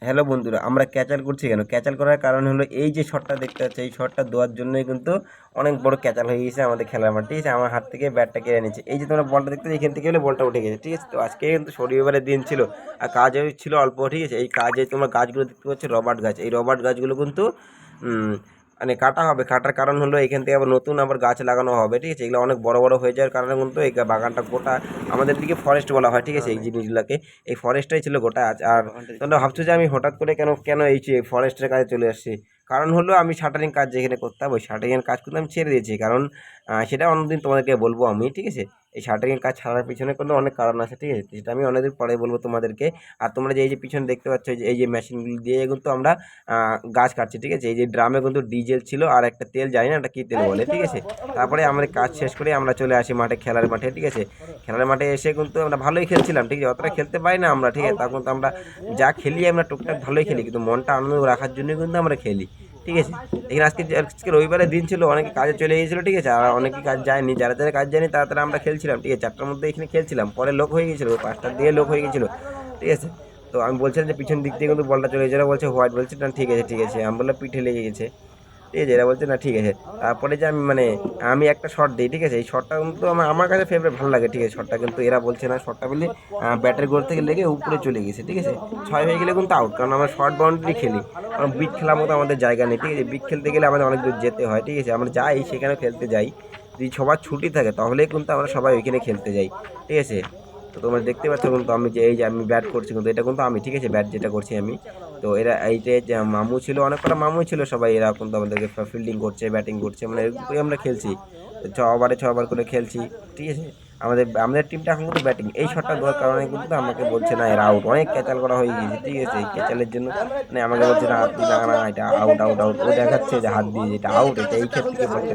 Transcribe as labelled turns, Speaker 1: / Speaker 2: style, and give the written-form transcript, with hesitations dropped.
Speaker 1: Hello বন্ধুরা, আমরা ক্যাচাল করছি কেন? ক্যাচাল করার কারণ হলো এই যে শটটা দেখতে পাচ্ছি, এই শটটা দেওয়ার জন্যই কিন্তু অনেক বড় ক্যাচাল হয়ে গেছে আমাদের খেলার মাঠ। ঠিক আছে, আমার হাত থেকে ব্যাটটা কেড়ে নিচ্ছে। এই যে তোমরা বলটা দেখতে, এখান থেকে হলে বলটা উঠে গেছে। ঠিক আছে, তো আজকে কিন্তু শনিবারের দিন ছিল আর কাজও ছিল অল্প। ঠিক আছে, এই কাজে তোমরা গাছগুলো দেখতে পাচ্ছ, রবার্ট গাছ। এই রবার্ট গাছগুলো কিন্তু মানে কাটা হবে। কাটার কারণ হলো এখান থেকে আবার নতুন আবার গাছ লাগানো হবে। ঠিক আছে, এগুলো অনেক বড় বড় হয়ে যাওয়ার কারণে কিন্তু এই বাগানটা গোটা, আমাদের দিকে ফরেস্ট বলা হয়। ঠিক আছে, এই জিনিসগুলোকে এই ফরেস্টটাই ছিল গোটা। আর তোমরা ভাবছো যে আমি হঠাৎ করে কেন কেন এই ফরেস্টের কাজে চলে আসছি। কারণ হলো আমি শাটারিং কাজ যেখানে করতাম, ওই শাটারিংয়ের কাজ কিন্তু আমি ছেড়ে দিয়েছি। কারণ সেটা অন্যদিন তোমাদেরকে বলবো আমি। ঠিক আছে, এই শাটারিংয়ের কাজ ছাড়ার পিছনে কিন্তু অনেক কারণ আছে। ঠিক আছে, সেটা আমি অনেকদিন পরে বলবো তোমাদেরকে। আর তোমরা যে এই যে পিছনে দেখতে পাচ্ছ, এই যে মেশিনগুলি দিয়ে কিন্তু আমরা গাছ কাটছি। ঠিক আছে, এই যে ড্রামে কিন্তু ডিজেল ছিল আর একটা তেল, জানি না এটা কী তেল বলে। ঠিক আছে, তারপরে আমাদের কাজ শেষ করে আমরা চলে আসি মাঠে, খেলার মাঠে। ঠিক আছে, খেলার মাঠে এসে কিন্তু আমরা ভালোই খেলছিলাম। ঠিক আছে, অতটা খেলতে পারি না আমরা। ঠিক আছে, তখন তো আমরা যা খেলি আমরা টুকটাক ভালোই খেলি, কিন্তু মনটা আনন্দ রাখার জন্যই কিন্তু আমরা খেলি। ঠিক আছে, এখানে আজকে রবিবারের দিন ছিল, অনেকে কাজে চলে গিয়েছিলো। ঠিক আছে, আর অনেকে কাজ যায়নি, যারা যারা কাজ যায়নি তারা তারা আমরা খেলছিলাম। ঠিক আছে, 4টার মধ্যে এখানে খেলছিলাম, পরে লোক হয়ে গেছিলো, 5টার দিয়ে লোক হয়ে গেছিলো। ঠিক আছে, তো আমি বলছিলাম যে পিছন দিক দিয়ে কিন্তু বলটা চলে গেছিলো, বলছে হোয়াইট, বলছে না ঠিক আছে ঠিক আছে, আমি বললাম পিঠে লেগে গেছে। ঠিক আছে, এরা বলছে না ঠিক আছে। তারপরে যে আমি একটা শট দিই। ঠিক আছে, এই শটটা কিন্তু আমার কাছে ফেভারিট, ভালো লাগে। ঠিক আছে, শটটা কিন্তু এরা বলছে না, শটটা বলে ব্যাটের গোল থেকে লেগে উপরে চলে গেছে। ঠিক আছে, 6 হয়ে গেলে কিন্তু আউট, কারণ আমরা শর্ট বাউন্ডারি খেলি। কারণ বিগ খেলার মতো আমাদের জায়গা নেই। ঠিক আছে, বিগ খেলতে গেলে আমাদের অনেক দূর যেতে হয়। ঠিক আছে, আমরা যাই সেখানে খেলতে যাই, যদি সবার ছুটি থাকে তাহলেই কিন্তু আমরা সবাই ওইখানে খেলতে যাই। ঠিক আছে, তো তোমরা দেখতে পাচ্ছ কিন্তু আমি যে এই যে আমি ব্যাট করছি, কিন্তু এটা কিন্তু আমি। ঠিক আছে, ব্যাট যেটা করছি আমি। তো এরা এইটা যে মামু ছিল, অনেক কটা মামু ছিল, সবাই এরা কিন্তু আমাদেরকে ফিল্ডিং করছে, ব্যাটিং করছে, মানে এরকমই আমরা খেলছি। 6 ওভারে 6 ওভার করে খেলছি। ঠিক আছে, আমাদের আমাদের টিমটা এখন কিন্তু ব্যাটিং। এই শটটা দেওয়ার কারণে কিন্তু আমাকে বলছে না এরা আউট, অনেক ক্যাচাল করা হয়ে গিয়েছে। ঠিক আছে, এই ক্যাচালের জন্য মানে আমাকে বলছে না তুই না না, এটা আউট আউট আউট, ও দেখাচ্ছে যে হাত দিয়ে, যেটা আউট, এটা এই ক্ষেত্রে বলছে